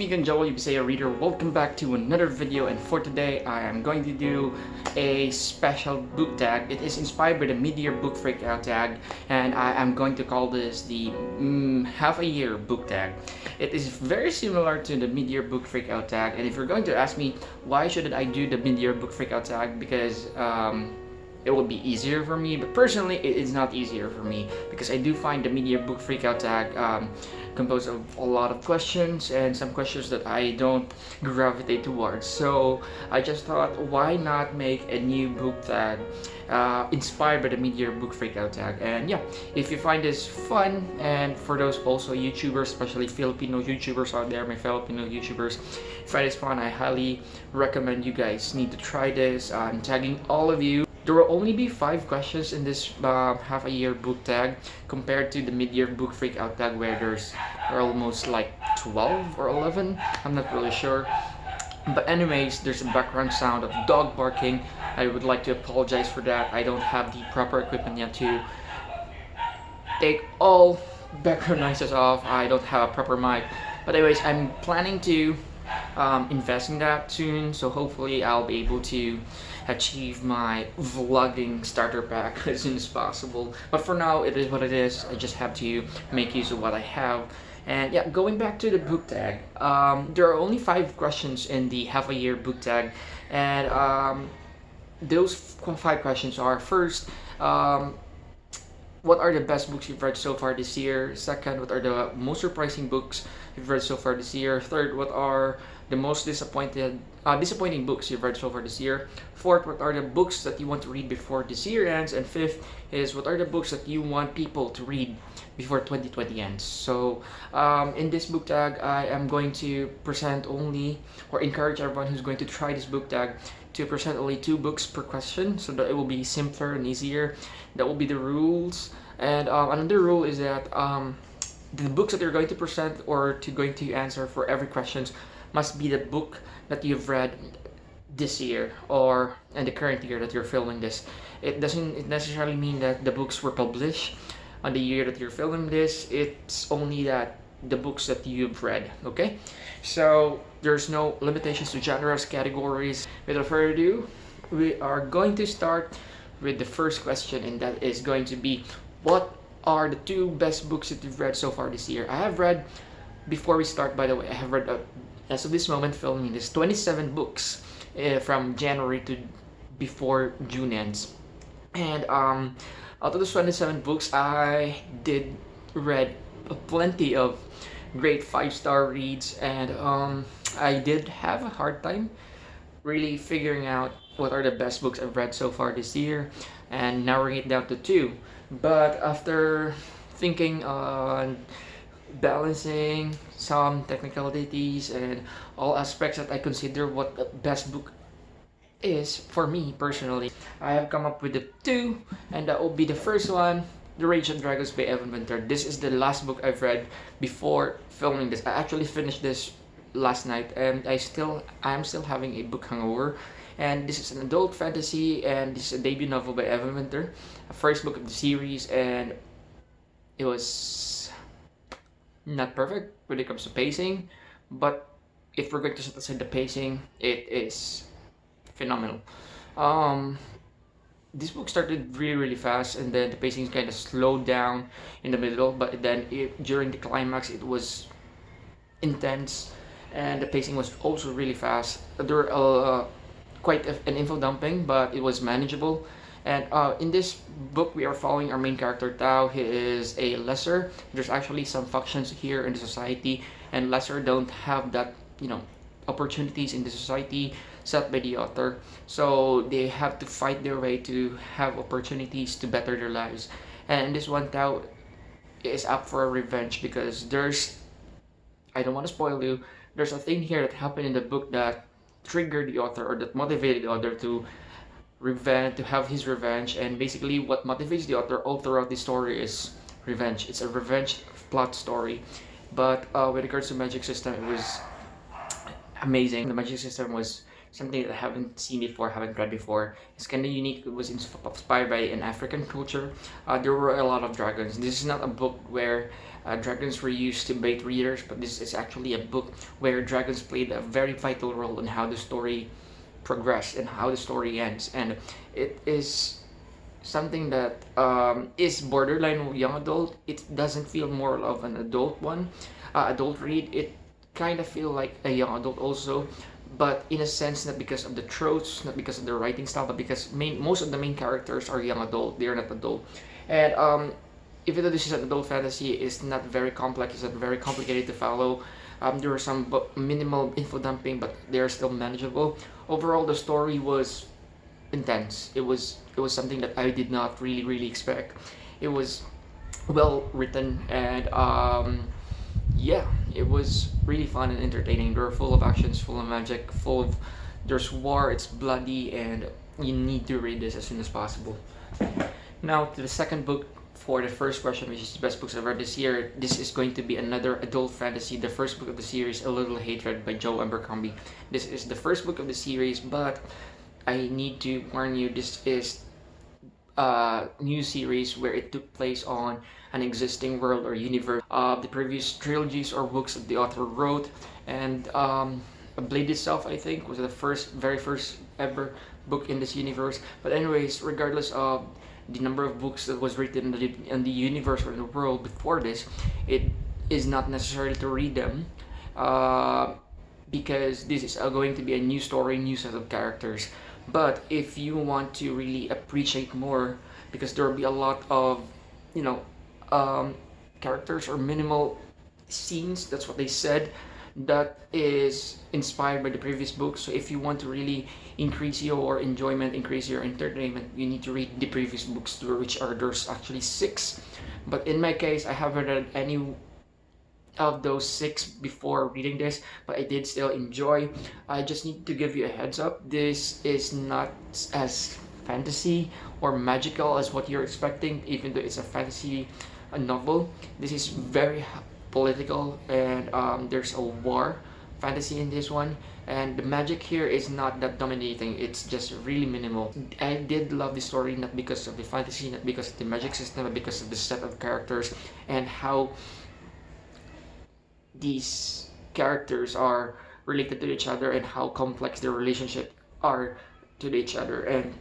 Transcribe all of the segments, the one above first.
speaking Joel, Bisaya reader. Welcome back to another video, and for today I am going to do a special book tag. It is inspired by the mid-year book freakout tag, and I am going to call this the half a year book tag. It is very similar to the mid-year book freakout tag, and if you're going to ask me why shouldn't I do the mid-year book freakout tag, because it will be easier for me, but personally it is not easier for me because I do find the mid-year book freakout tag composed of a lot of questions and some questions that I don't gravitate towards. So I just thought, why not make a new book tag inspired by the mid-year book freakout tag? And yeah, if you find this fun, and for those also YouTubers, especially Filipino YouTubers out there, my Filipino YouTubers, if you find this fun, I highly recommend you guys need to try this. I'm tagging all of you. There will only be 5 questions in this half a year book tag compared to the mid-year book freakout tag where there's almost like 12 or 11. I'm not really sure. But anyways, there's a background sound of dog barking. I would like to apologize for that. I don't have the proper equipment yet to take all background noises off. I don't have a proper mic. But anyways, I'm planning to invest in that soon, so hopefully I'll be able to achieve my vlogging starter pack as soon as possible. But for now, it is what it is. I just have to make use of what I have. And yeah, going back to the book tag, there are only 5 questions in the half a year book tag, and those 5 questions are: first, what are the best books you've read so far this year? Second, what are the most surprising books you've read so far this year? Third, what are the most disappointing books you've read so far this year? Fourth, what are the books that you want to read before this year ends? And fifth is, what are the books that you want people to read before 2020 ends? So in this book tag, I am going to present only, or encourage everyone who's going to try this book tag to present only 2 books per question, so that it will be simpler and easier. That will be the rules. And another rule is that the books that you're going to present or going to answer for every questions must be the book that you've read this year or in the current year that you're filming this. It doesn't necessarily mean that the books were published on the year that you're filming this. It's only that the books that you've read. Okay, so there's no limitations to genres, categories. Without further ado, we are going to start with the first question, and that is going to be, what are the 2 best books that you've read so far this year? I have read, before we start, by the way, I have read as of this moment filming this 27 books from January to before June ends. And out of those 27 books, I did read plenty of great 5-star reads, and I did have a hard time really figuring out what are the best books I've read so far this year and narrowing it down to 2. But after thinking on balancing some technicalities and all aspects that I consider what the best book is for me personally, I have come up with the 2, and that will be the first one, The Rage of Dragons by Evan Winter. This is the last book I've read before filming this. I actually finished this last night, and I'm still having a book hangover. And this is an adult fantasy, and this is a debut novel by Evan Winter, a first book of the series, and it was not perfect when it comes to pacing, but if we're going to set aside the pacing, it is phenomenal. This book started really fast, and then the pacing kind of slowed down in the middle, but then during the climax it was intense, and the pacing was also really fast. There were quite an info dumping, but it was manageable. And in this book, we are following our main character Tao. He is a lesser. There's actually some factions here in the society, and lesser don't have that, opportunities in the society set by the author. So they have to fight their way to have opportunities to better their lives. And in this one, Tao is up for a revenge because I don't want to spoil you, there's a thing here that happened in the book that triggered the author, or that motivated the author to have his revenge. And basically what motivates the author all throughout the story is revenge. It's a revenge plot story. But with regards to magic system, it was amazing. The magic system was something that I haven't seen before, haven't read before. It's kind of unique. It was inspired by an African culture. There were a lot of dragons. This is not a book where dragons were used to bait readers, but this is actually a book where dragons played a very vital role in how the story progressed and how the story ends. And it is something that is borderline young adult. It doesn't feel more of an adult one, adult read. It kind of feel like a young adult also, but in a sense, not because of the tropes, not because of the writing style, but because most of the main characters are young adult. They are not adult, and even though this is an adult fantasy, it's not very complex. It's not very complicated to follow. There are some minimal info dumping, but they are still manageable. Overall, the story was intense. It was something that I did not really expect. It was well written, and yeah, it was really fun and entertaining. They're full of actions, full of magic, full of there's war. It's bloody, and you need to read this as soon as possible. Now to the second book for the first question, which is the best books I've read this year. This is going to be another adult fantasy. The first book of the series, A Little Hatred by Joe Abercrombie. This is the first book of the series, but I need to warn you, this is a new series where it took place on an existing world or universe. The previous trilogies or books that the author wrote, and Blade itself, I think, was the very first ever book in this universe. But anyways, regardless of the number of books that was written in the universe or in the world before this, it is not necessary to read them. Because this is going to be a new story, new set of characters. But if you want to really appreciate more, because there will be a lot of, you know, characters or minimal scenes, that's what they said, that is inspired by the previous books. So if you want to really increase your enjoyment, increase your entertainment, you need to read the previous books, which are there's actually 6. But in my case, I haven't read any of those 6 before reading this, but I did still enjoy. I just need to give you a heads up. This is not as fantasy or magical as what you're expecting, even though it's a fantasy novel. This is very political, and there's a war fantasy in this one, and the magic here is not that dominating. It's just really minimal. I did love the story, not because of the fantasy, not because of the magic system, but because of the set of characters and how these characters are related to each other and how complex their relationship are to each other. And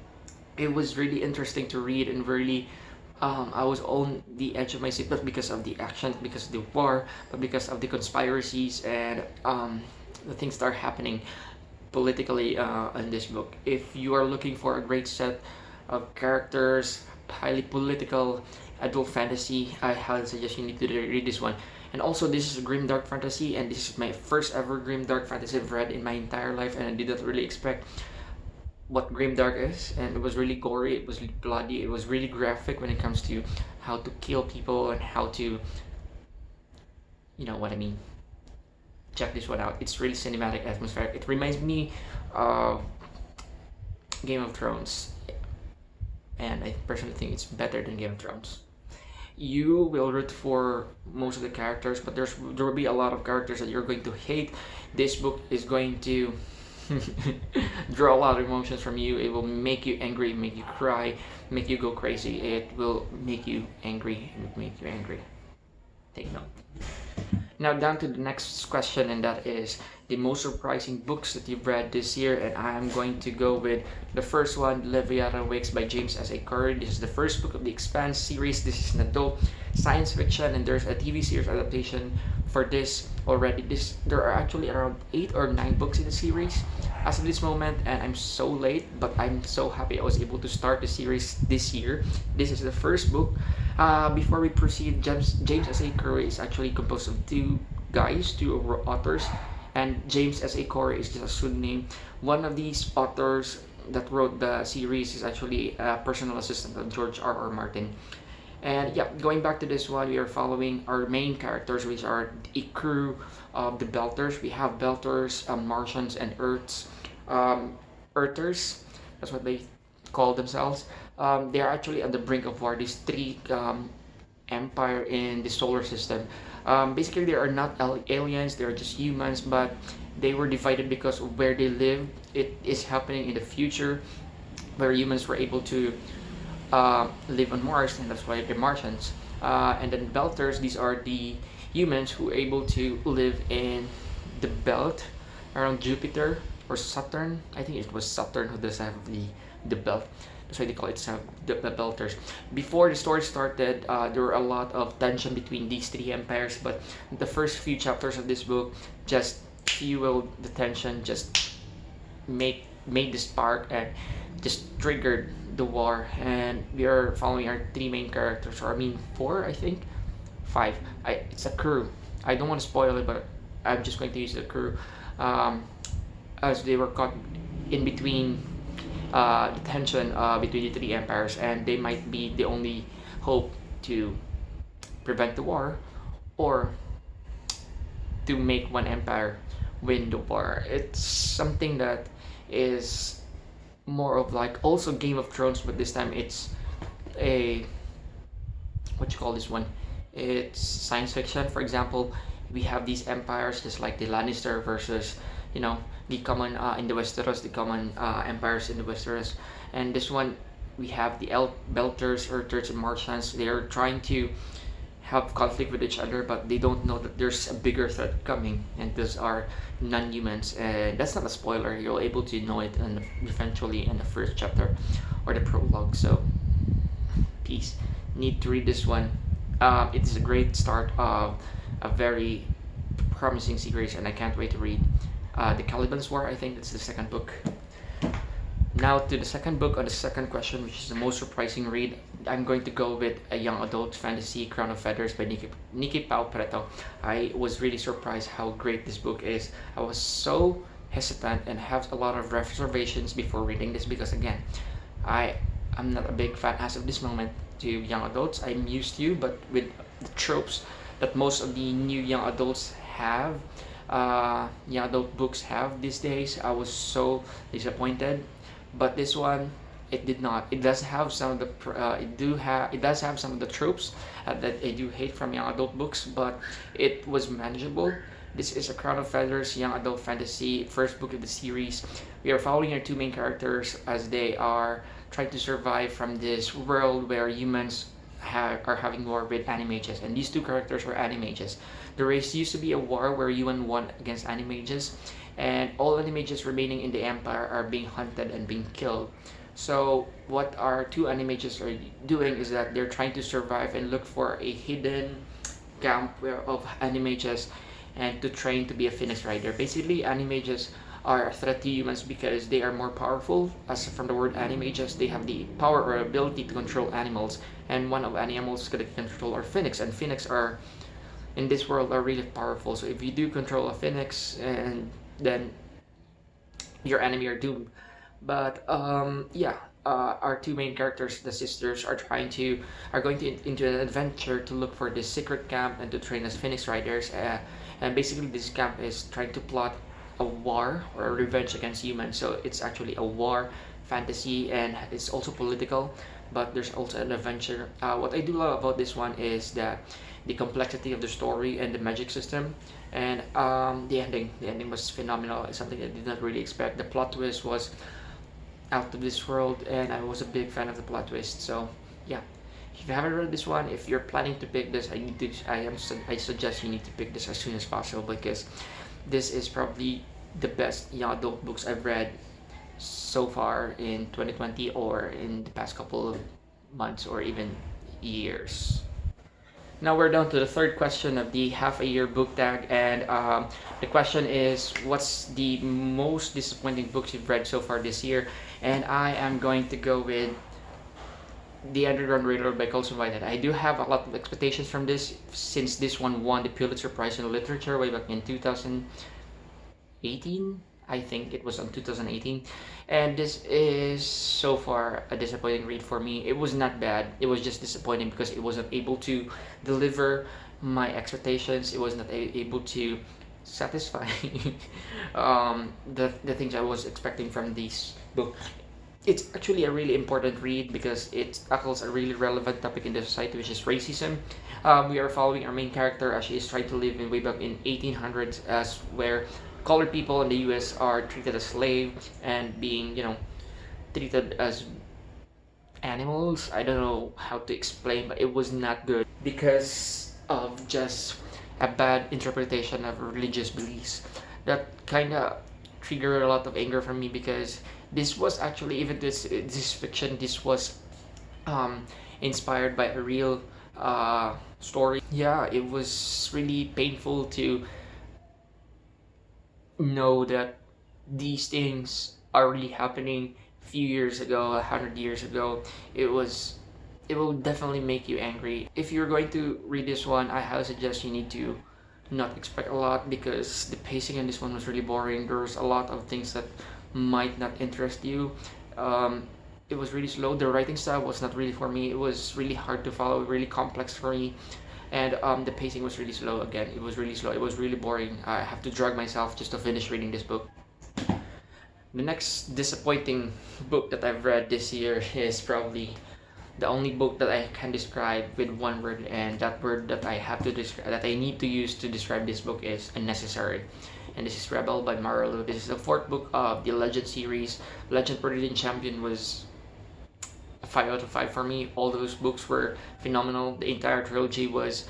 it was really interesting to read, and really I was on the edge of my seat, not because of the action, because of the war, but because of the conspiracies and the things that are happening politically in this book. If you are looking for a great set of characters, highly political adult fantasy, I highly suggest you need to read this one. And also, this is a grim dark fantasy, and this is my first ever grim dark fantasy I've read in my entire life, and I did not really expect what grim dark is. And it was really gory, it was bloody, it was really graphic when it comes to how to kill people and how to, you know what I mean. Check this one out. It's really cinematic, atmospheric. It reminds me of Game of Thrones, and I personally think it's better than Game of Thrones. You will root for most of the characters, but there will be a lot of characters that you're going to hate. This book is going to draw a lot of emotions from you. It will make you angry, make you cry, make you go crazy. It will make you angry and make you angry. Take note. Now down to the next question, and that is the most surprising books that you've read this year, and I'm going to go with the first one, Leviathan Wakes by James S. A. Corey. This is the first book of the Expanse series. This is an adult science fiction, and there's a TV series adaptation for this already. There are actually around 8 or 9 books in the series as of this moment, and I'm so late, but I'm so happy I was able to start the series this year. This is the first book. Before we proceed, James S. A. Corey is actually composed of 2 authors, and James S. A. Corey is just a pseudonym. One of these authors that wrote the series is actually a personal assistant of George R. R. Martin. And yeah, going back to this one, we are following our main characters, which are a crew of the Belters. We have Belters, Martians, and Earthers. That's what they call themselves. They are actually at the brink of war. These 3 empire in the solar system. Basically, they are not aliens; they are just humans, but they were divided because of where they live. It is happening in the future, where humans were able to live on Mars, and that's why they're Martians. And then Belters, these are the humans who are able to live in the belt around Jupiter or Saturn. I think it was Saturn who does have the belt. That's why they call it the Belters. Before the story started, there were a lot of tension between these three empires, but the first few chapters of this book just fueled the tension, just made the spark and just triggered the war. And we are following our three main characters, or I mean four, I think, five. It's a crew. I don't want to spoil it, but I'm just going to use the crew, um, as they were caught in between the tension between the three empires, and they might be the only hope to prevent the war, or to make one empire win the war. It's something that is more of like also Game of Thrones, but this time it's a, what you call this one? It's science fiction. For example, we have these empires just like the Lannister versus, you know, the common in the Westeros, the common empires in the Westeros, and this one we have the Belters, Earthers, and Martians. They are trying to have conflict with each other, but they don't know that there's a bigger threat coming, and those are non-humans. And that's not a spoiler. You're able to know it eventually in the first chapter or the prologue. So, peace. Need to read this one. It is a great start of a very promising series, and I can't wait to read the Caliban's War. I think that's the second book. Now to the second book on the second question, which is the most surprising read. I'm going to go with a young adult fantasy, Crown of Feathers by Nikki Pao Preto. I was really surprised how great this book is. I was so hesitant and have a lot of reservations before reading this because again, I'm not a big fan as of this moment to young adults. I'm used to, but with the tropes that most of the new young adults have, young adult books have these days, I was so disappointed. But this one, it did not. It does have some of the it does have some of the tropes that I do hate from young adult books, but it was manageable. This is a Crown of Feathers young adult fantasy, first book of the series. We are following our two main characters as they are trying to survive from this world where humans are having war with animages, and these two characters are animages. The race used to be a war where human won against animages, and all animages remaining in the empire are being hunted and being killed. So what our two animages are doing is that they're trying to survive and look for a hidden camp of animages and to train to be a Phoenix Rider. Basically, animages are a threat to humans because they are more powerful. As from the word animages, they have the power or ability to control animals, and one of animals that can control are Phoenix, and Phoenix are in this world are really powerful. So if you do control a Phoenix, and then your enemy are doomed. But yeah, our two main characters, the sisters, are going to into an adventure to look for this secret camp and to train as Phoenix Riders. And basically, this camp is trying to plot a war or a revenge against humans. So it's actually a war fantasy, and it's also political. But there's also an adventure. What I do love about this one is that the complexity of the story and the magic system, and the ending. The ending was phenomenal. It's something I did not really expect. The plot twist was out of this world, and I was a big fan of the plot twist. So yeah, if you haven't read this one, if you're planning to pick this, I suggest you need to pick this as soon as possible, because this is probably the best young adult books I've read so far in 2020 or in the past couple of months or even years. Now we're down to the third question of the half a year book tag, and the question is, what's the most disappointing books you've read so far this year? And I am going to go with The Underground Railroad by Colson Whitehead. I do have a lot of expectations from this, since this one won the Pulitzer Prize in Literature way back in 2018. I think it was on 2018, and this is so far a disappointing read for me. It was not bad, it was just disappointing because it wasn't able to deliver my expectations. It was not able to satisfy the things I was expecting from this book. It's actually a really important read because it tackles a really relevant topic in the society, which is racism. We are following our main character as she is trying to live in way back in 1800s, as where colored people in the U.S. are treated as slaves and being, treated as animals. I don't know how to explain, but it was not good because of just a bad interpretation of religious beliefs. That kind of triggered a lot of anger from me because this was actually, even this fiction, this was um, inspired by a real story. Yeah, it was really painful to know that these things are really happening few years ago, 100 years ago. It will definitely make you angry. If you're going to read this one, I highly suggest you need to not expect a lot because the pacing in this one was really boring. There's a lot of things that might not interest you. Um, it was really slow. The writing style was not really for me. It was really hard to follow, really complex for me, and the pacing was really slow. Again, it was really slow. It was really boring. I have to drag myself just to finish reading this book. The next disappointing book that I've read this year is probably the only book that I can describe with one word, and that word that I have to describe, that I need to use to describe this book, is unnecessary. And this is Rebel by Marilu. This is the fourth book of the Legend series. Legend Peridin Champion was a 5 out of 5 for me. All those books were phenomenal. The entire trilogy was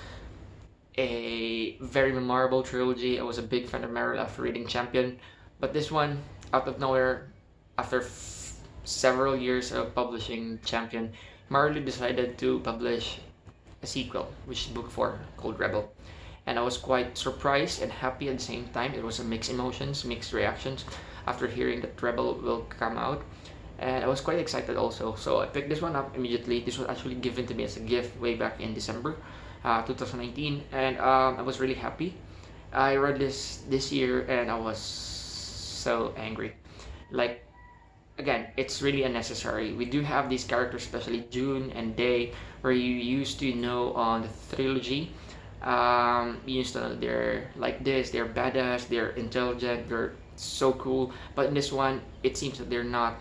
a very memorable trilogy. I was a big fan of Marilu after reading Champion. But this one, out of nowhere, after several years of publishing Champion, Marilu decided to publish a sequel, which is book 4, called Rebel. And I was quite surprised and happy at the same time. It was a mixed emotions, mixed reactions after hearing that Rebel will come out. And I was quite excited also. So I picked this one up immediately. This was actually given to me as a gift way back in December 2019. And I was really happy. I read this year and I was so angry. Like, again, it's really unnecessary. We do have these characters, especially June and Day, where you used to know on the trilogy. You used to know they're like this, they're badass, they're intelligent, they're so cool. But in this one, it seems that they're not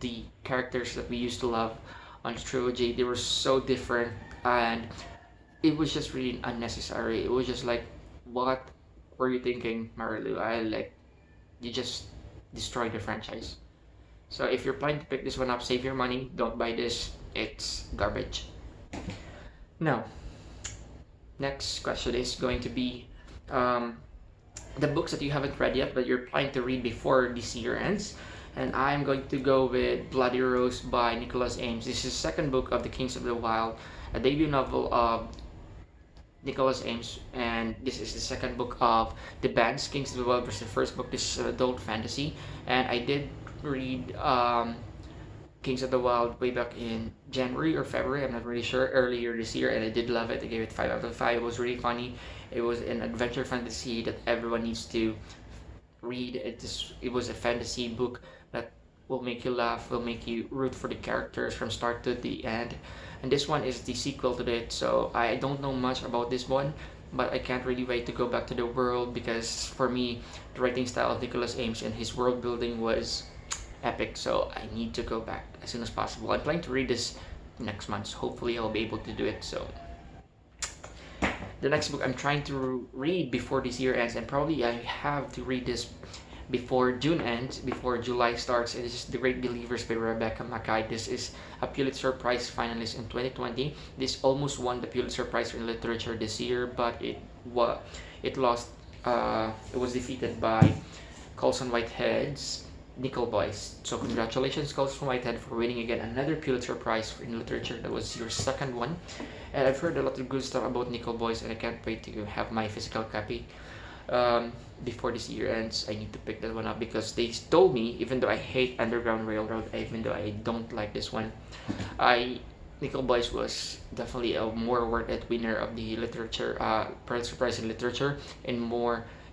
the characters that we used to love on the trilogy. They were so different, and it was just really unnecessary. It was just like, what were you thinking, Marilu? You just destroyed the franchise. So if you're planning to pick this one up, save your money. Don't buy this. It's garbage. Now, next question is going to be um, the books that you haven't read yet, but you're planning to read before this year ends. And I'm going to go with Bloody Rose by Nicholas Ames. This is the second book of the Kings of the Wild, a debut novel of Nicholas Ames, and this is the second book of the band's Kings of the Wild versus the first book. This is adult fantasy, and I did read Kings of the Wild way back in January or February, I'm not really sure, earlier this year, and I did love it. I gave it 5 out of 5. It was really funny. It was an adventure fantasy that everyone needs to read. It was a fantasy book that will make you laugh, will make you root for the characters from start to the end. And this one is the sequel to it, so I don't know much about this one, but I can't really wait to go back to the world because for me, the writing style of Nicholas Ames and his world building was epic, so I need to go back as soon as possible. I'm planning to read this next month, so hopefully I'll be able to do it. So the next book I'm trying to read before this year ends, and probably I have to read this before June ends, before July starts. It is The Great Believers by Rebecca Mackay. This is a Pulitzer Prize finalist in 2020. This almost won the Pulitzer Prize in Literature this year, but it lost. It was defeated by Colson Whitehead's Nickel Boys. So congratulations, Colson Whitehead, for winning again another Pulitzer Prize in Literature. That was your second one. And I've heard a lot of good stuff about Nickel Boys, and I can't wait to have my physical copy. Before this year ends, I need to pick that one up because they told me, even though I hate Underground Railroad, even though I don't like this one, Nickel Boys was definitely a more worth it winner of the literature Pulitzer Prize in Literature, and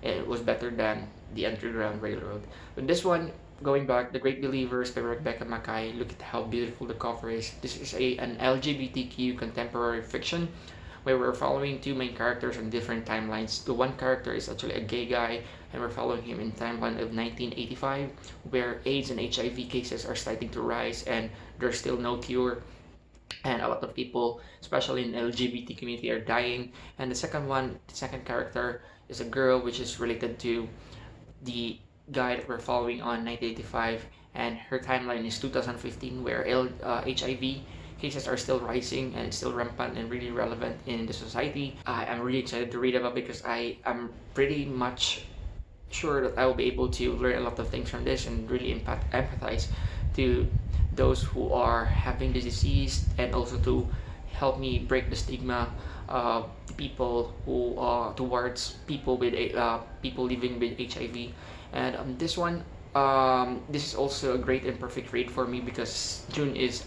it was better than the Underground Railroad. But this one, going back, The Great Believers by Rebecca Mackay. Look at how beautiful the cover is. This is an LGBTQ contemporary fiction where we're following two main characters on different timelines. The one character is actually a gay guy, and we're following him in timeline of 1985, where AIDS and HIV cases are starting to rise, and there's still no cure, and a lot of people, especially in LGBT community, are dying. And the second character is a girl, which is related to the guy that we're following on 1985, and her timeline is 2015, where HIV cases are still rising and still rampant and really relevant in the society. I'm really excited to read about, because I am pretty much sure that I will be able to learn a lot of things from this and really empathize to those who are having the disease, and also to help me break the stigma of people who towards people with people living with HIV. And this is also a great and perfect read for me, because June is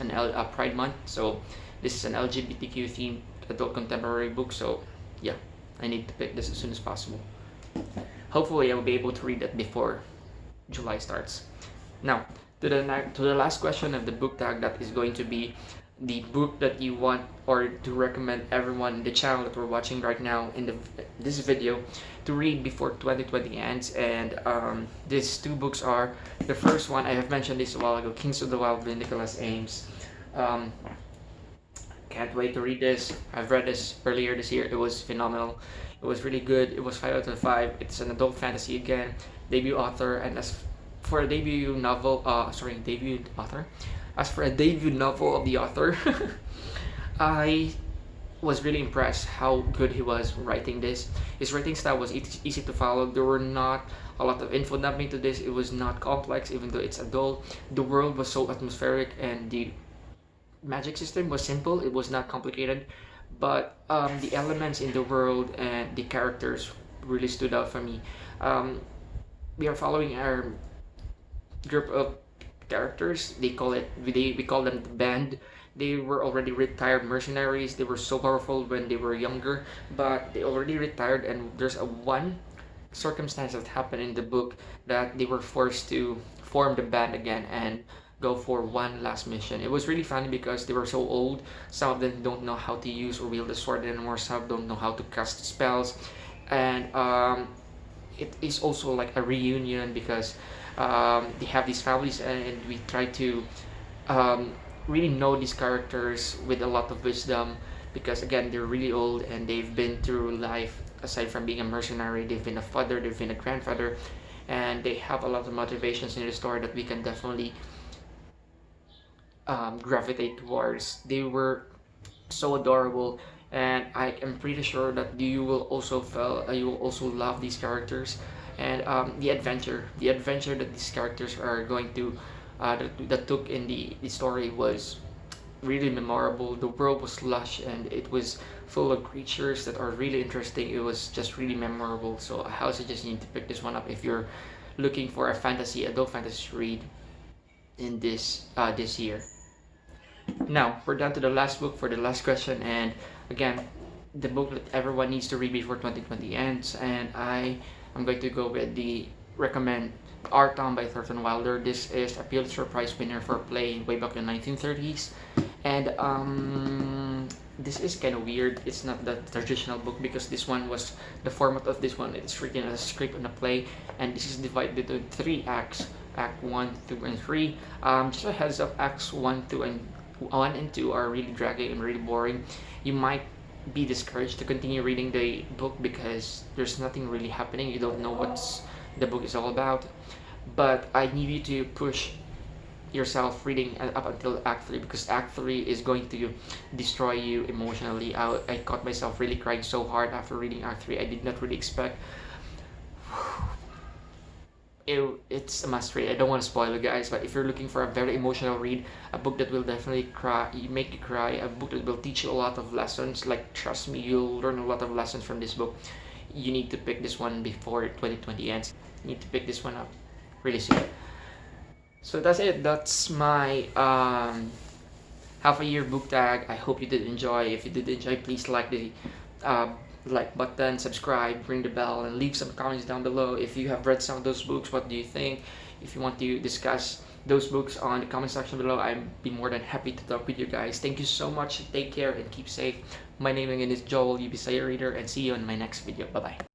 Pride Month, so this is an LGBTQ themed adult contemporary book. So yeah, I need to pick this as soon as possible. Hopefully, I will be able to read that before July starts. Now, to the last question of the book tag, that is going to be the book that you want or to recommend everyone in the channel that we're watching right now in this video to read before 2020 ends. And these two books are, the first one, I have mentioned this a while ago, Kings of the Wild by Nicholas Ames. Can't wait to read this. I've read this earlier this year. It was phenomenal. It was really good. It was 5 out of 5. It's an adult fantasy again, debut author, and as for a debut novel, debut author. As for a debut novel of the author, I was really impressed how good he was writing this. His writing style was easy to follow. There were not a lot of info dumping to this. It was not complex, even though it's adult. The world was so atmospheric, and the magic system was simple. It was not complicated, but the elements in the world and the characters really stood out for me. We are following our group of characters. We call them the band. They were already retired mercenaries. They were so powerful when they were younger, but they already retired, and there's a one circumstance that happened in the book that they were forced to form the band again and go for one last mission. It was really funny because they were so old. Some of them don't know how to use or wield the sword anymore. Some don't know how to cast spells, and it is also like a reunion, because they have these families, and we try to really know these characters with a lot of wisdom, because again, they're really old and they've been through life. Aside from being a mercenary, they've been a father, they've been a grandfather, and they have a lot of motivations in the story that we can definitely gravitate towards. They were so adorable, and I am pretty sure that you will also love these characters, and the adventure that these characters are going to that took in the story was really memorable. The world was lush, and it was full of creatures that are really interesting. It was just really memorable. So I highly suggest you to pick this one up if you're looking for a adult fantasy read in this year. Now we're down to the last book for the last question, and again, the book that everyone needs to read before 2020 ends, and I am going to go with the recommend Our Town by Thornton Wilder. This is a Pulitzer Prize winner for play way back in the 1930s, and this is kind of weird. It's not the traditional book, because this one was the format of this one. It's written as a script and a play, and this is divided into 3 acts. Act 1, 2, and 3. Just a heads up, acts 1, 2, and 2 are really dragging and really boring. You might be discouraged to continue reading the book because there's nothing really happening. You don't know what the book is all about. But I need you to push yourself reading up until Act 3, because Act 3 is going to destroy you emotionally. I caught myself really crying so hard after reading Act 3. I did not really expect. It's a must read. I don't want to spoil it, guys, but if you're looking for a very emotional read, a book that will definitely make you cry, a book that will teach you a lot of lessons, like, trust me, you'll learn a lot of lessons from this book, you need to pick this one before 2020 ends. You need to pick this one up really soon. So that's it. That's my half a year book tag. I hope you did enjoy. If you did enjoy, please like the like button, subscribe, ring the bell, and leave some comments down below. If you have read some of those books, what do you think? If you want to discuss those books on the comment section below. I'd be more than happy to talk with you guys. Thank you so much. Take care and keep safe. My name again is Joel, your Bisaya reader, and see you in my next video. Bye bye.